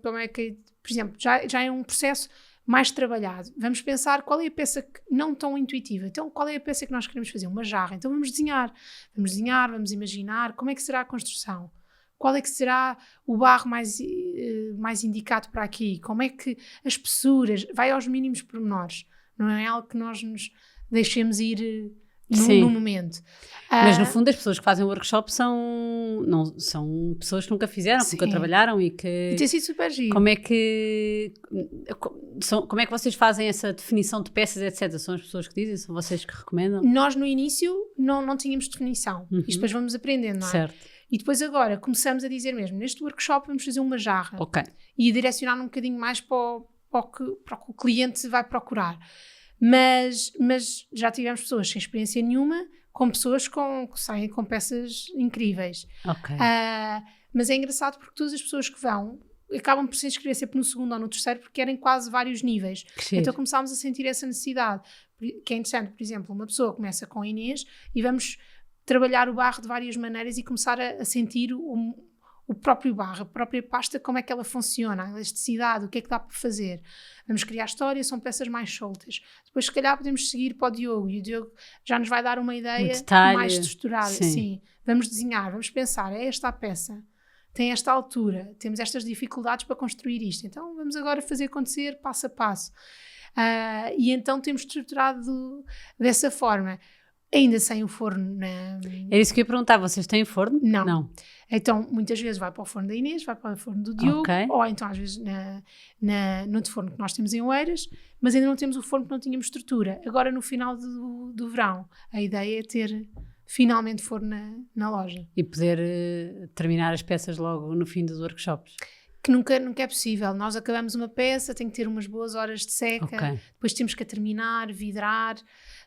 Speaker 2: por exemplo, já é um processo mais trabalhado. Vamos pensar qual é a peça que não tão intuitiva. Então, qual é a peça que nós queremos fazer? Uma jarra. Então vamos desenhar, vamos imaginar como é que será a construção. Qual é que será o barro mais indicado para aqui? Como é que as espessuras, vai aos mínimos pormenores, não é algo que nós nos deixemos ir no momento.
Speaker 1: Mas no fundo as pessoas que fazem o workshop são pessoas que nunca fizeram, que nunca trabalharam e que...
Speaker 2: E tem sido super giro.
Speaker 1: Como é que vocês fazem essa definição de peças, etc? São as pessoas que dizem? São vocês que recomendam?
Speaker 2: Nós no início não tínhamos definição. Isto depois vamos aprendendo, não é?
Speaker 1: Certo.
Speaker 2: E depois agora começamos a dizer mesmo, neste workshop vamos fazer uma jarra.
Speaker 1: Ok.
Speaker 2: E a direcionar um bocadinho mais para o que o cliente vai procurar. Mas já tivemos pessoas sem experiência nenhuma, com pessoas que saem com peças incríveis.
Speaker 1: Ok.
Speaker 2: Mas é engraçado porque todas as pessoas que vão acabam por se inscrever sempre no segundo ou no terceiro porque querem quase vários níveis. Então começámos a sentir essa necessidade. Que é interessante, por exemplo, uma pessoa começa com a Inês e vamos trabalhar o barro de várias maneiras e começar a sentir o próprio barro, a própria pasta, como é que ela funciona, a elasticidade, o que é que dá para fazer. Vamos criar história, são peças mais soltas. Depois, se calhar, podemos seguir para o Diogo, e o Diogo já nos vai dar uma ideia mais estruturada. Sim. Vamos desenhar, vamos pensar, é esta a peça, tem esta altura, temos estas dificuldades para construir isto, então vamos agora fazer acontecer passo a passo. E então temos estruturado dessa forma. Ainda sem o forno.
Speaker 1: Era isso que eu ia perguntar, vocês têm forno?
Speaker 2: Não. Então, muitas vezes vai para o forno da Inês, vai para o forno do Diogo, ou então às vezes no outro forno que nós temos em Oeiras, mas ainda não temos o forno porque não tínhamos estrutura. Agora, no final do verão, a ideia é ter finalmente forno na loja.
Speaker 1: E poder terminar as peças logo no fim dos workshops?
Speaker 2: Que nunca é possível. Nós acabamos uma peça, tem que ter umas boas horas de seca, depois temos que a terminar, vidrar.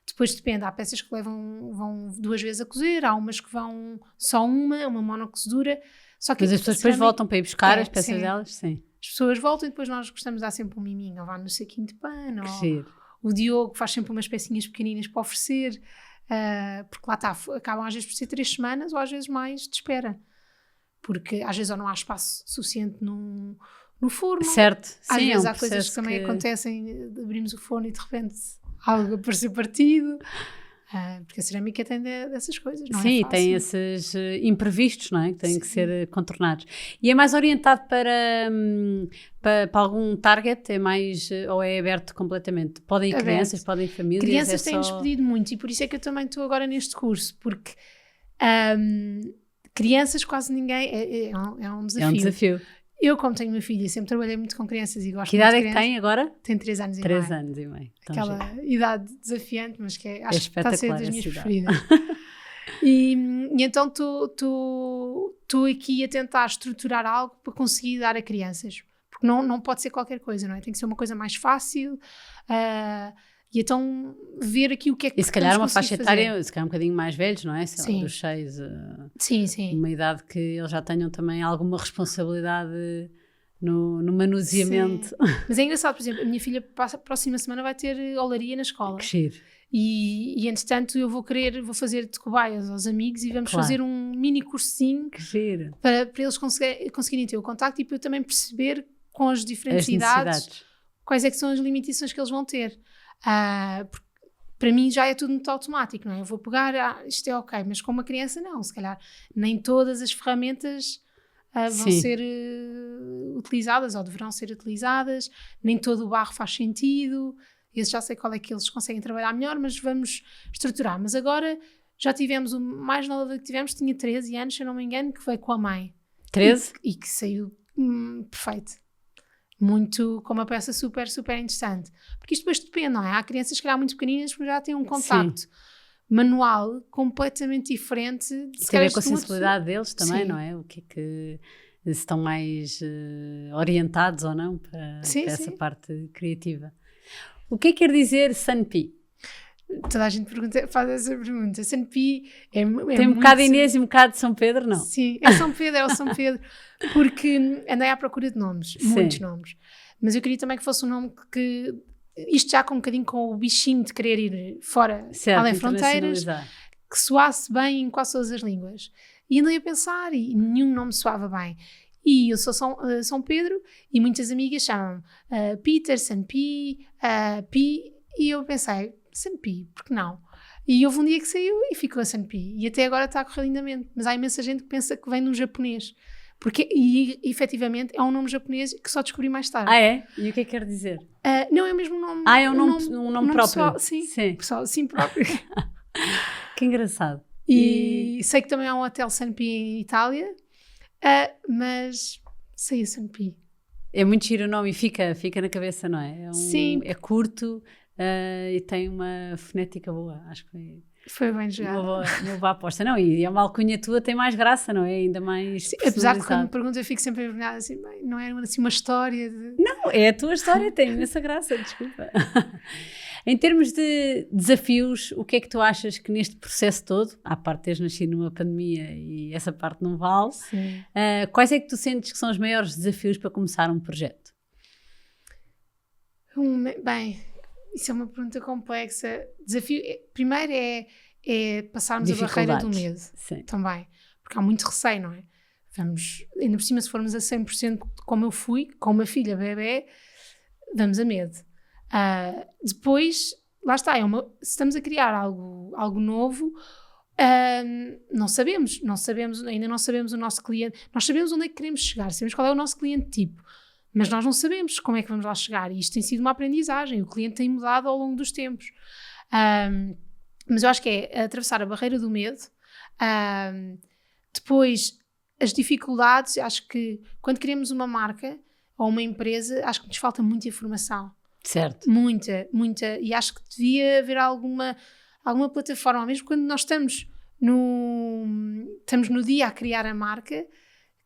Speaker 2: Depois depende, há peças que vão 2 vezes a cozer, há umas que vão só uma monocozedura. Só que
Speaker 1: mas as pessoas depois voltam para ir buscar as peças delas? Sim.
Speaker 2: As pessoas voltam e depois nós gostamos de dar sempre um miminho, ou vá no saquinho de pano, ou o Diogo faz sempre umas pecinhas pequeninas para oferecer, porque lá está, acabam às vezes por ser 3 semanas ou às vezes mais de espera. Porque às vezes ou não há espaço suficiente no forno.
Speaker 1: Certo.
Speaker 2: Às vezes há coisas que também acontecem, abrimos o forno e de repente algo apareceu partido, porque a cerâmica tem dessas coisas, não é?
Speaker 1: Sim, tem esses imprevistos, não é? Que têm que ser contornados. E é mais orientado para algum target? É mais, ou é aberto completamente? Podem ir crianças, podem ir famílias?
Speaker 2: Crianças têm-nos pedido muito e por isso é que eu também estou agora neste curso, porque crianças quase ninguém, é um desafio.
Speaker 1: É um desafio.
Speaker 2: Eu, como tenho uma filha, sempre trabalhei muito com crianças e gosto
Speaker 1: que idade
Speaker 2: muito de
Speaker 1: é que tem agora?
Speaker 2: Tem 3 anos e meio.
Speaker 1: 3 anos e meio. Então,
Speaker 2: aquela idade desafiante, mas que acho que está a ser das minhas preferidas.
Speaker 1: idade.
Speaker 2: E então estou aqui a tentar estruturar algo para conseguir dar a crianças. Porque não pode ser qualquer coisa, não é? Tem que ser uma coisa mais fácil. E então ver aqui o que é que
Speaker 1: E se calhar uma
Speaker 2: podemos
Speaker 1: faixa
Speaker 2: conseguir fazer.
Speaker 1: etária, se calhar um bocadinho mais velhos, não é? Sei lá,
Speaker 2: Sim.
Speaker 1: dos 6,
Speaker 2: Sim.
Speaker 1: uma idade que eles já tenham também alguma responsabilidade no manuseamento.
Speaker 2: Sim. Mas é engraçado, por exemplo, a minha filha próxima semana vai ter olaria na escola.
Speaker 1: Que giro.
Speaker 2: E entretanto eu vou fazer de cobaias aos amigos e vamos
Speaker 1: Claro.
Speaker 2: fazer um mini cursinho
Speaker 1: Que giro.
Speaker 2: para eles conseguirem ter o contacto e para eu também perceber com as diferentes
Speaker 1: As
Speaker 2: idades
Speaker 1: necessidades.
Speaker 2: quais é que são as limitações que eles vão ter. Porque para mim já é tudo muito automático, não é? Eu vou pegar, isto é ok, mas com uma criança não, se calhar nem todas as ferramentas vão
Speaker 1: Sim.
Speaker 2: ser utilizadas ou deverão ser utilizadas, nem todo o barro faz sentido. Esse já sei qual é que eles conseguem trabalhar melhor, mas vamos estruturar. Mas agora já tivemos, o mais nova que tivemos tinha 13 anos, se eu não me engano, que veio com a mãe.
Speaker 1: 13?
Speaker 2: E que saiu perfeito. Muito, com uma peça super, super interessante. Porque isto depois depende, não é? Há crianças que muito pequeninas que já têm um contacto manual completamente diferente.
Speaker 1: E tem a ver com a
Speaker 2: de uma
Speaker 1: sensibilidade deles também,
Speaker 2: Sim.
Speaker 1: não é? O que é que se estão mais orientados ou não para essa parte criativa. O que é que quer dizer Sanpi?
Speaker 2: Toda a gente faz essa pergunta. Sanpi é
Speaker 1: tem um bocado de Inês e um bocado de São Pedro, não?
Speaker 2: Sim, é São Pedro, é o São Pedro. Porque andei à procura de nomes, muitos nomes. Mas eu queria também que fosse um nome que... Isto já com um bocadinho com o bichinho de querer ir fora,
Speaker 1: certo,
Speaker 2: além fronteiras, que soasse bem em quase todas as línguas. E andei a pensar e nenhum nome soava bem. E eu sou São Pedro e muitas amigas chamam Peter, Sanpi, Pi, e eu pensei, Sanpi, por que não? E houve um dia que saiu e ficou a Sanpi. E até agora está a correr lindamente. Mas há imensa gente que pensa que vem de um japonês. E efetivamente é um nome japonês que só descobri mais tarde.
Speaker 1: Ah, é? E o que é que quer dizer?
Speaker 2: Não é o mesmo nome.
Speaker 1: É um nome próprio?
Speaker 2: Pessoal, sim. Pessoal, sim, próprio.
Speaker 1: Que engraçado.
Speaker 2: E sei que também há um hotel Sanpi em Itália, mas sei a Sanpi.
Speaker 1: É muito giro o nome e fica na cabeça, não é?
Speaker 2: Sim.
Speaker 1: É curto e tem uma fonética boa, acho que
Speaker 2: foi bem jogado.
Speaker 1: Uma boa aposta. Não, e a alcunha tua tem mais graça, não é? Ainda mais
Speaker 2: sim, apesar de quando me perguntam eu fico sempre envergonhada assim, não é assim uma história de...
Speaker 1: Não, é a tua história, tem imensa graça, desculpa. Em termos de desafios, o que é que tu achas que neste processo todo, à parte de teres nascido numa pandemia e essa parte não vale, quais é que tu sentes que são os maiores desafios para começar um projeto?
Speaker 2: Bem, isso é uma pergunta complexa. Desafio, primeiro é passarmos a barreira do medo.
Speaker 1: Sim.
Speaker 2: Também, porque há muito receio, não é? Ainda por cima, se formos a 100% como eu fui, com uma filha bebê, vamos a medo. Depois, lá está, se estamos a criar algo novo, não sabemos, ainda não sabemos o nosso cliente. Nós sabemos onde é que queremos chegar, sabemos qual é o nosso cliente tipo, mas nós não sabemos como é que vamos lá chegar, e isto tem sido uma aprendizagem, o cliente tem mudado ao longo dos tempos. Mas eu acho que é atravessar a barreira do medo. Depois, as dificuldades, acho que quando queremos uma marca ou uma empresa, acho que nos falta muita informação.
Speaker 1: Certo.
Speaker 2: Muita, e acho que devia haver alguma plataforma, mesmo quando nós estamos no dia a criar a marca,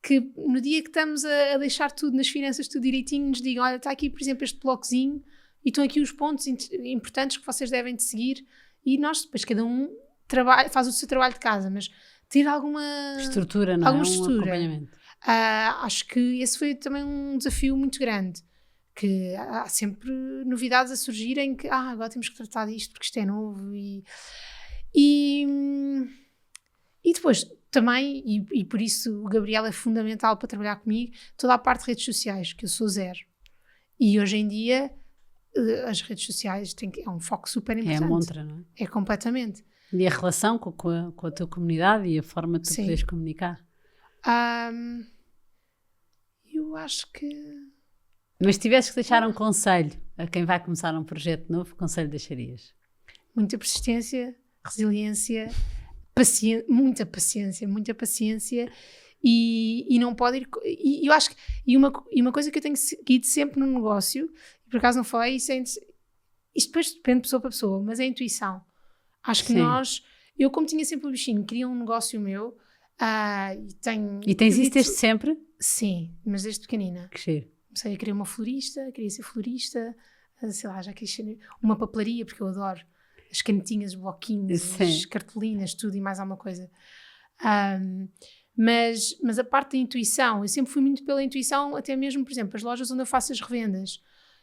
Speaker 2: que no dia que estamos a deixar tudo nas finanças, tudo direitinho, nos digam, olha, está aqui, por exemplo, este blocozinho e estão aqui os pontos importantes que vocês devem de seguir, e nós, depois cada um faz o seu trabalho de casa, mas ter alguma
Speaker 1: estrutura, não
Speaker 2: alguma
Speaker 1: é?
Speaker 2: estrutura.
Speaker 1: Acompanhamento.
Speaker 2: Acho que esse foi também um desafio muito grande, que há sempre novidades a surgirem que agora temos que tratar disto porque isto é novo e depois também, e por isso o Gabriel é fundamental para trabalhar comigo, toda a parte de redes sociais, que eu sou zero, e hoje em dia as redes sociais é um foco super importante.
Speaker 1: É a montra, não é?
Speaker 2: É completamente.
Speaker 1: E a relação com a tua comunidade e a forma de tu poderes comunicar?
Speaker 2: Eu acho que...
Speaker 1: Mas se tivesses que deixar um conselho a quem vai começar um projeto novo, que conselho deixarias?
Speaker 2: Muita persistência, resiliência, muita paciência e não pode ir... E eu acho que... E uma coisa que eu tenho seguido sempre no negócio, e por acaso não falei, isto depois depende de pessoa para pessoa, mas é a intuição. Acho que eu como tinha sempre o bichinho, queria um negócio meu,
Speaker 1: e tens isso desde sempre?
Speaker 2: Sim, mas desde pequenina.
Speaker 1: Que cheiro.
Speaker 2: Comecei a querer uma florista, queria ser florista, sei lá, já quis ser uma papelaria, porque eu adoro as canetinhas, os bloquinhos,
Speaker 1: Sim.
Speaker 2: as cartolinas, tudo e mais alguma coisa. Mas a parte da intuição, eu sempre fui muito pela intuição, até mesmo, por exemplo, as lojas onde eu faço as revendas.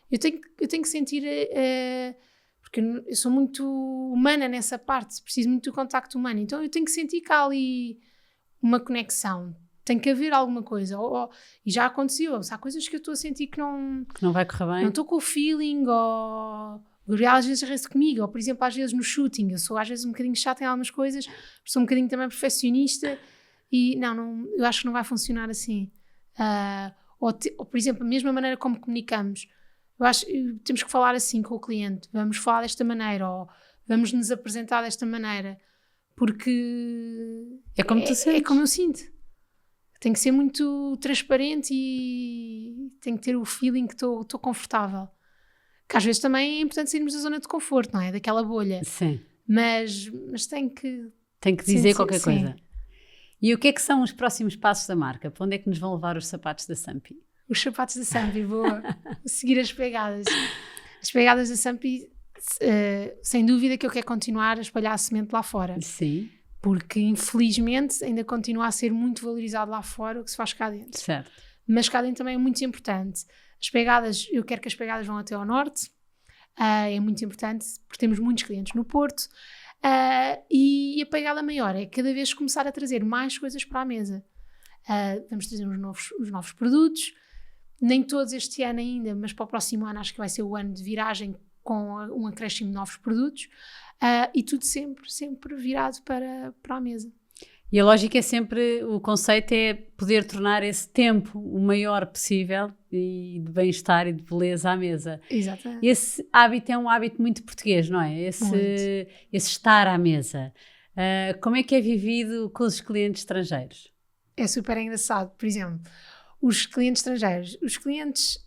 Speaker 2: Eu tenho que sentir, porque eu sou muito humana nessa parte, preciso muito do contacto humano, então eu tenho que sentir que há ali uma conexão, tem que haver alguma coisa, e já aconteceu, se há coisas que eu estou a sentir que não
Speaker 1: vai correr bem,
Speaker 2: não estou com o feeling, ou o Gabriel às vezes arrasa comigo, ou por exemplo às vezes no shooting, eu sou às vezes um bocadinho chata em algumas coisas, sou um bocadinho também perfeccionista, e não, eu acho que não vai funcionar assim. Ou por exemplo, a mesma maneira como comunicamos, eu acho que temos que falar assim com o cliente, vamos falar desta maneira, ou vamos nos apresentar desta maneira, porque
Speaker 1: é como tu sentes.
Speaker 2: É como eu sinto. Tem que ser muito transparente e tem que ter o feeling que estou confortável. Que às vezes também é importante sairmos da zona de conforto, não é? Daquela bolha.
Speaker 1: Sim.
Speaker 2: Mas tem que
Speaker 1: dizer qualquer
Speaker 2: sim.
Speaker 1: coisa. E o que é que são os próximos passos da marca? Para onde é que nos vão levar os sapatos da Sampi?
Speaker 2: Os sapatos da Sampi, vou seguir as pegadas. As pegadas da Sampi, sem dúvida que eu quero continuar a espalhar a semente lá fora.
Speaker 1: Sim.
Speaker 2: Porque infelizmente ainda continua a ser muito valorizado lá fora o que se faz cá dentro.
Speaker 1: Certo.
Speaker 2: Mas cá dentro também é muito importante. As pegadas, eu quero que as pegadas vão até ao norte, é muito importante porque temos muitos clientes no Porto, e a pegada maior é cada vez começar a trazer mais coisas para a mesa. Vamos trazer os novos produtos, nem todos este ano ainda, mas para o próximo ano acho que vai ser o ano de viragem com um acréscimo de novos produtos, e tudo sempre virado para a mesa.
Speaker 1: E a lógica é sempre, o conceito é poder tornar esse tempo o maior possível e de bem-estar e de beleza à mesa.
Speaker 2: Exatamente.
Speaker 1: Esse hábito é um hábito muito português, não é? Esse estar à mesa. Como é que é vivido com os clientes estrangeiros?
Speaker 2: É super engraçado. Por exemplo, os clientes estrangeiros, os clientes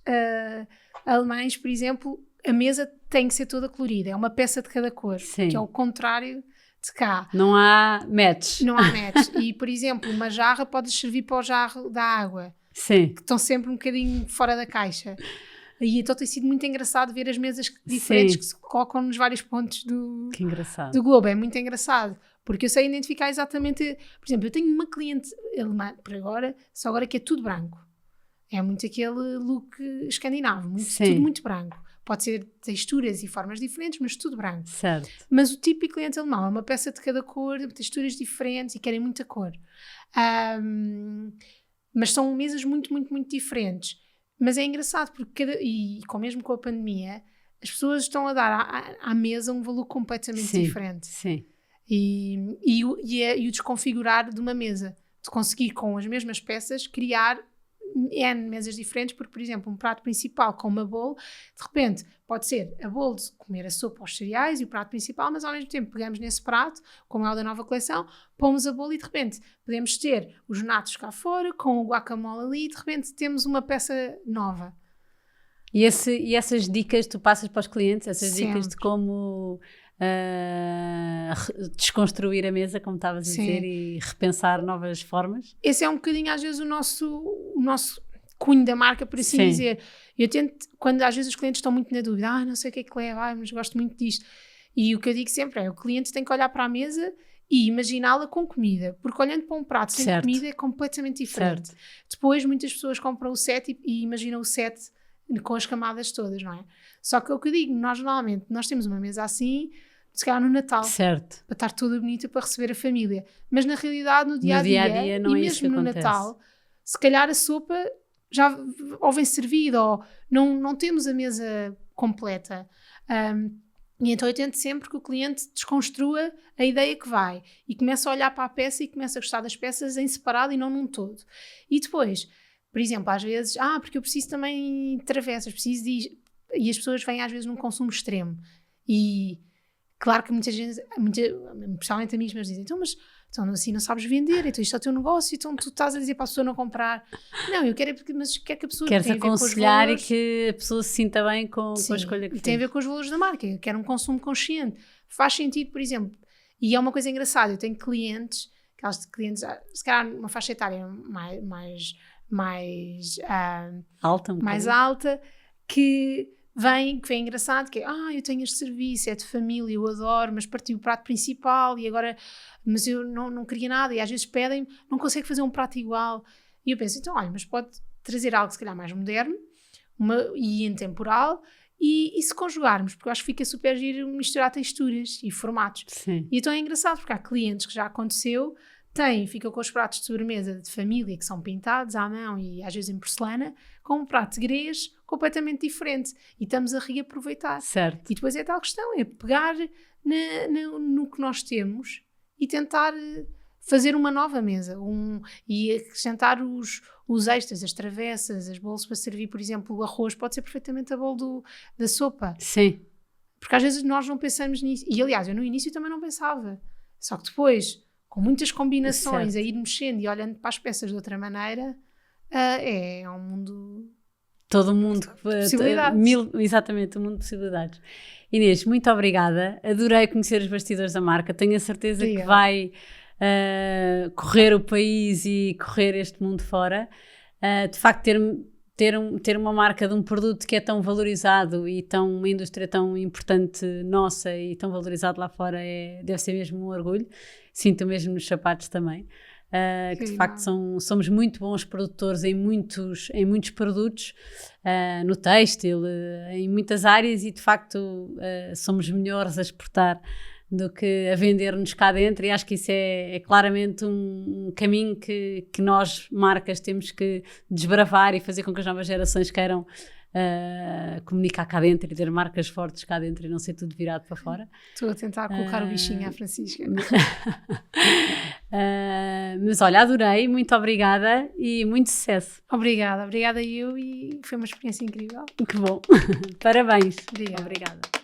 Speaker 2: alemães, por exemplo, a mesa tem que ser toda colorida. É uma peça de cada cor.
Speaker 1: Sim.
Speaker 2: Que é o contrário de cá.
Speaker 1: Não há match.
Speaker 2: Não há match. E, por exemplo, uma jarra pode servir para o jarro da água.
Speaker 1: Sim.
Speaker 2: Que estão sempre um bocadinho fora da caixa. E então tem sido muito engraçado ver as mesas diferentes que se colocam nos vários pontos do globo. É muito engraçado. Porque eu sei identificar exatamente... Por exemplo, eu tenho uma cliente alemã, por agora, só agora que é tudo branco. É muito aquele look escandinavo. Tudo muito branco. Pode ser texturas e formas diferentes, mas tudo branco.
Speaker 1: Certo.
Speaker 2: Mas o típico cliente alemão é uma peça de cada cor, texturas diferentes e querem muita cor. Mas são mesas muito, muito, muito diferentes. Mas é engraçado, porque mesmo com a pandemia, as pessoas estão a dar à mesa um valor completamente diferente.
Speaker 1: Sim.
Speaker 2: E o desconfigurar de uma mesa. De conseguir, com as mesmas peças, criar N mesas diferentes, porque, por exemplo, um prato principal com uma bowl, de repente, pode ser a bowl de comer a sopa aos cereais e o prato principal, mas ao mesmo tempo pegamos nesse prato, como é o da nova coleção, pomos a bowl e de repente podemos ter os natos cá fora, com o guacamole ali, e de repente temos uma peça nova.
Speaker 1: E essas dicas tu passas para os clientes? Essas
Speaker 2: Sempre.
Speaker 1: Dicas de como desconstruir a mesa, como estavas a dizer, e repensar novas formas?
Speaker 2: Esse é um bocadinho às vezes o nosso cunho da marca, por assim dizer. Eu tento, quando às vezes os clientes estão muito na dúvida, não sei o que é que leva, mas gosto muito disto. E o que eu digo sempre é, o cliente tem que olhar para a mesa e imaginá-la com comida, porque olhando para um prato sem comida é completamente diferente. Certo. Depois muitas pessoas compram o set e imaginam o set com as camadas todas, não é? Só que é o que eu digo, normalmente nós temos uma mesa assim, se calhar no Natal,
Speaker 1: certo,
Speaker 2: para estar toda bonita para receber a família, mas na realidade no dia a dia
Speaker 1: não
Speaker 2: e
Speaker 1: é
Speaker 2: mesmo no Natal, se calhar a sopa já ou vem servida ou não temos a mesa completa, e então eu tento sempre que o cliente desconstrua a ideia que vai e começa a olhar para a peça e começa a gostar das peças em separado e não num todo. E depois, por exemplo, às vezes, porque eu preciso também de travessas, preciso de... E as pessoas vêm às vezes num consumo extremo. E claro que muitas vezes, principalmente a mim, mas dizem, então assim não sabes vender, então isto é o teu negócio, então tu estás a dizer para a pessoa não comprar. Não, eu quero que a pessoa
Speaker 1: queres aconselhar e que a pessoa se sinta bem com a escolha que fez.
Speaker 2: Tem a ver com os valores da marca, eu quero um consumo consciente. Faz sentido, por exemplo, e é uma coisa engraçada, eu tenho clientes, aquelas clientes, se calhar uma faixa etária mais alta, que vem, que é engraçado, que é, eu tenho este serviço, é de família, eu adoro, mas parti o prato principal e agora, mas eu não queria nada, e às vezes pedem-me, não consigo fazer um prato igual. E eu penso, então, olha, mas pode trazer algo se calhar mais moderno e intemporal, e se conjugarmos, porque eu acho que fica super giro misturar texturas e formatos.
Speaker 1: Sim.
Speaker 2: E então é engraçado, porque há clientes que já aconteceu, ficam com os pratos de sobremesa de família que são pintados à mão e às vezes em porcelana, com um prato de grês completamente diferente, e estamos a reaproveitar.
Speaker 1: Certo.
Speaker 2: E depois é tal questão, é pegar no que nós temos e tentar fazer uma nova mesa, e acrescentar os extras, as travessas, as bolos para servir, por exemplo, o arroz, pode ser perfeitamente a bolo da sopa.
Speaker 1: Sim.
Speaker 2: Porque às vezes nós não pensamos nisso, e aliás, eu no início também não pensava, só que depois, com muitas combinações, a ir mexendo e olhando para as peças de outra maneira, é um mundo...
Speaker 1: Todo mundo.
Speaker 2: Possibilidades.
Speaker 1: Exatamente, um mundo de possibilidades. Inês, muito obrigada. Adorei conhecer os bastidores da marca. Tenho a certeza que vai correr o país e correr este mundo fora. De facto, ter uma marca de um produto que é tão valorizado e uma indústria tão importante nossa e tão valorizado lá fora deve ser mesmo um orgulho. Sinto mesmo nos sapatos também. Que de facto somos muito bons produtores em muitos produtos, no têxtil, em muitas áreas, e de facto somos melhores a exportar do que a vender-nos cá dentro, e acho que isso é claramente um caminho que nós, marcas, temos que desbravar e fazer com que as novas gerações queiram comunicar cá dentro e ter marcas fortes cá dentro e não ser tudo virado para fora.
Speaker 2: Estou a tentar colocar o bichinho à Francisca.
Speaker 1: Mas olha, adorei, muito obrigada e muito sucesso.
Speaker 2: Obrigada eu, e foi uma experiência incrível.
Speaker 1: Que bom. Parabéns.
Speaker 2: Obrigada.